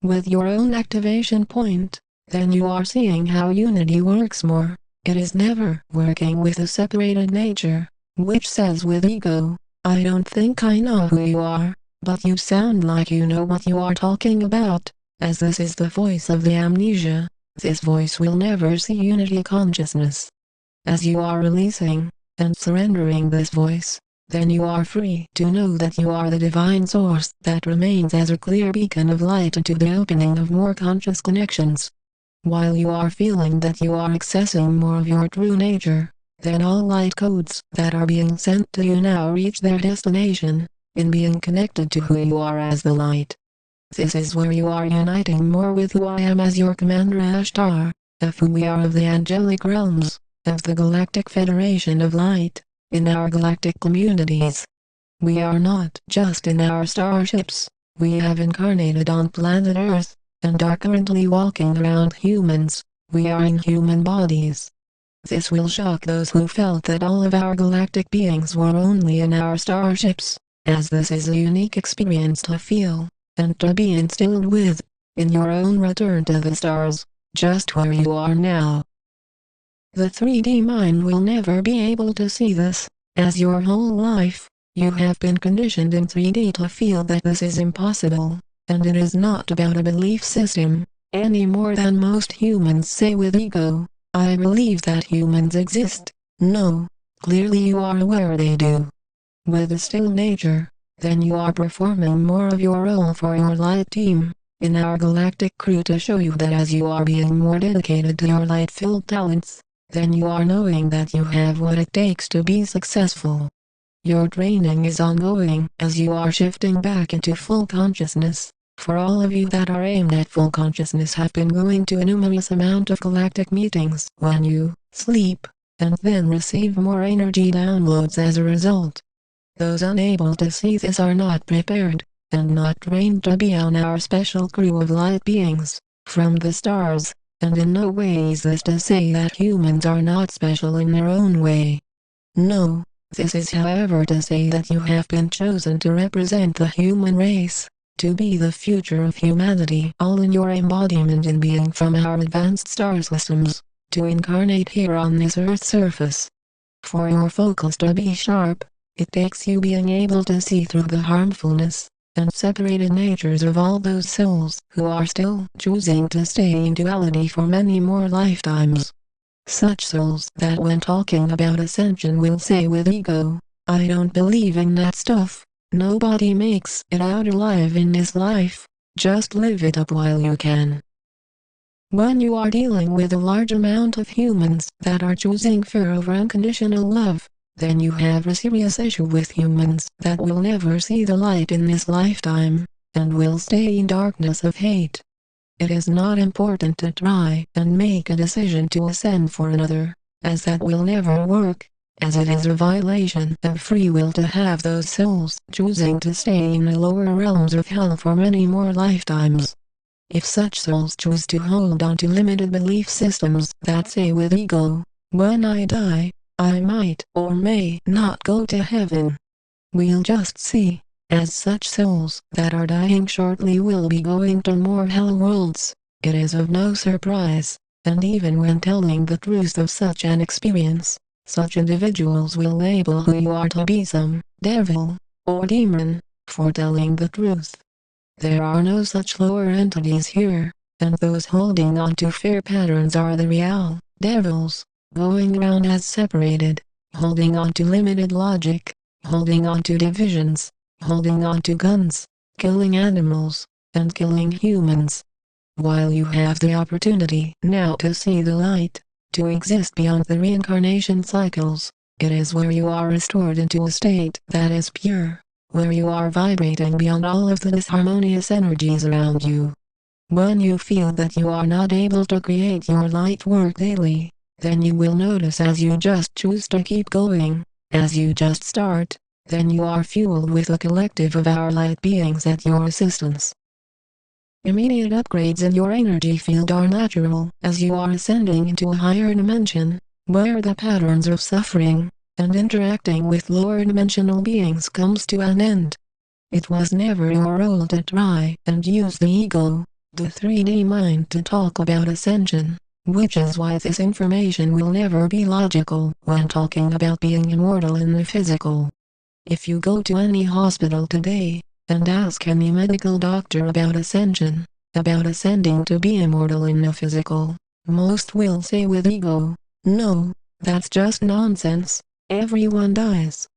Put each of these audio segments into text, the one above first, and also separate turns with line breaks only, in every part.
with your own activation point, then you are seeing how unity works more. It is never working with a separated nature, which says with ego, I don't think I know who you are, but you sound like you know what you are talking about, as this is the voice of the amnesia. This voice will never see unity consciousness. As you are releasing and surrendering this voice, then you are free to know that you are the divine source that remains as a clear beacon of light into the opening of more conscious connections. While you are feeling that you are accessing more of your true nature, then all light codes that are being sent to you now reach their destination, in being connected to who you are as the light. This is where you are uniting more with who I am as your Commander Ashtar, of who we are of the angelic realms, of the Galactic Federation of Light, in our galactic communities. We are not just in our starships, we have incarnated on planet Earth, and are currently walking around humans. We are in human bodies. This will shock those who felt that all of our galactic beings were only in our starships, as this is a unique experience to feel, and to be instilled with, in your own return to the stars, just where you are now. The 3D mind will never be able to see this, as your whole life, you have been conditioned in 3D to feel that this is impossible. And it is not about a belief system, any more than most humans say with ego, I believe that humans exist. No, clearly you are aware they do. With a still nature, then you are performing more of your role for your light team, in our galactic crew to show you that as you are being more dedicated to your light-filled talents, then you are knowing that you have what it takes to be successful. Your training is ongoing as you are shifting back into full consciousness. For all of you that are aimed at full consciousness have been going to a numerous amount of galactic meetings when you sleep, and then receive more energy downloads as a result. Those unable to see this are not prepared, and not trained to be on our special crew of light beings, from the stars, and in no way is this to say that humans are not special in their own way. No, this is however to say that you have been chosen to represent the human race. To be the future of humanity, all in your embodiment in being from our advanced star systems, to incarnate here on this Earth's surface. For your focus to be sharp, it takes you being able to see through the harmfulness and separated natures of all those souls who are still choosing to stay in duality for many more lifetimes. Such souls that when talking about ascension will say with ego, I don't believe in that stuff. Nobody makes it out alive in this life, just live it up while you can. When you are dealing with a large amount of humans that are choosing fear over unconditional love, then you have a serious issue with humans that will never see the light in this lifetime, and will stay in darkness of hate. It is not important to try and make a decision to ascend for another, as that will never work. As it is a violation of free will to have those souls choosing to stay in the lower realms of hell for many more lifetimes. If such souls choose to hold on to limited belief systems that say with ego, when I die, I might or may not go to heaven. We'll just see, as such souls that are dying shortly will be going to more hell worlds. It is of no surprise, and even when telling the truth of such an experience, such individuals will label who you are to be some devil or demon for telling the truth. There are no such lower entities here, and those holding on to fear patterns are the real devils, going around as separated, holding on to limited logic, holding on to divisions, holding on to guns, killing animals, and killing humans. While you have the opportunity now to see the light, to exist beyond the reincarnation cycles, it is where you are restored into a state that is pure, where you are vibrating beyond all of the disharmonious energies around you. When you feel that you are not able to create your light work daily, then you will notice as you just choose to keep going, as you just start, then you are fueled with a collective of our light beings at your assistance. Immediate upgrades in your energy field are natural as you are ascending into a higher dimension, where the patterns of suffering and interacting with lower dimensional beings comes to an end. It was never your role to try and use the ego, the 3D mind to talk about Ascension, which is why this information will never be logical when talking about being immortal in the physical. If you go to any hospital today, and ask any medical doctor about Ascension, about ascending to be immortal in the physical, most will say with ego, no, that's just nonsense, everyone dies.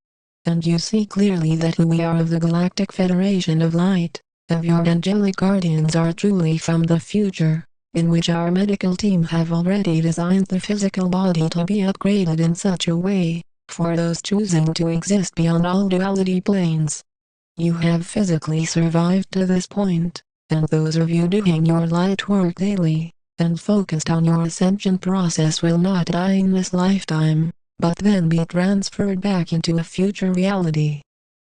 And you see clearly that who we are of the Galactic Federation of Light, of your angelic guardians are truly from the future, in which our medical team have already designed the physical body to be upgraded in such a way, for those choosing to exist beyond all duality planes. You have physically survived to this point, and those of you doing your light work daily, and focused on your ascension process will not die in this lifetime, but then be transferred back into a future reality.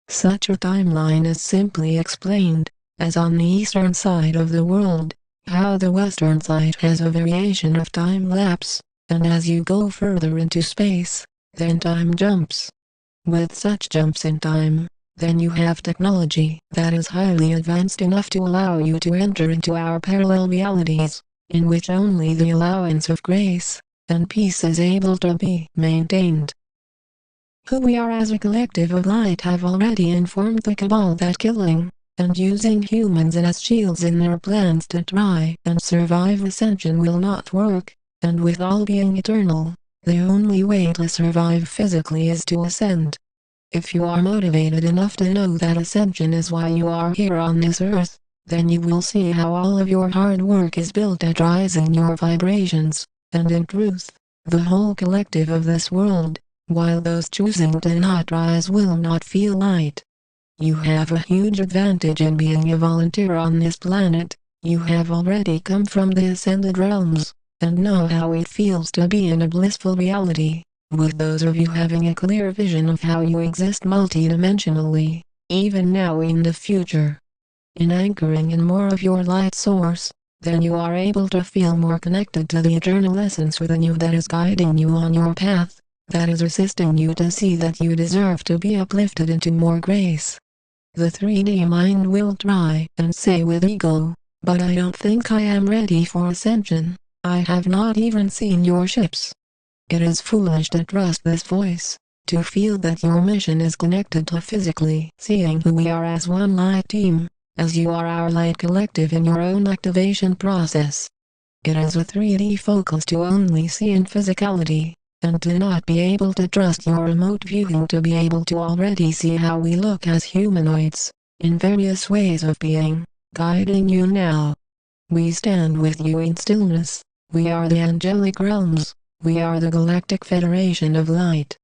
Such a timeline is simply explained, as on the eastern side of the world, how the western side has a variation of time lapse, and as you go further into space, then time jumps. With such jumps in time, then you have technology that is highly advanced enough to allow you to enter into our parallel realities, in which only the allowance of grace and peace is able to be maintained. Who we are as a collective of light have already informed the Cabal that killing and using humans as shields in their plans to try and survive Ascension will not work, and with all being eternal, the only way to survive physically is to ascend. If you are motivated enough to know that Ascension is why you are here on this earth, then you will see how all of your hard work is built at rising your vibrations, and in truth, the whole collective of this world, while those choosing to not rise will not feel light. You have a huge advantage in being a volunteer on this planet. You have already come from the ascended realms, and know how it feels to be in a blissful reality, with those of you having a clear vision of how you exist multidimensionally, even now in the future. In anchoring in more of your light source, then you are able to feel more connected to the eternal essence within you that is guiding you on your path, that is assisting you to see that you deserve to be uplifted into more grace. The 3D mind will try and say with ego, but I don't think I am ready for Ascension, I have not even seen your ships. It is foolish to trust this voice, to feel that your mission is connected to physically seeing who we are as one light team, as you are our light collective in your own activation process. It is a 3D focus to only see in physicality, and to not be able to trust your remote viewing to be able to already see how we look as humanoids, in various ways of being, guiding you now. We stand with you in stillness, we are the angelic realms, we are the Galactic Federation of Light.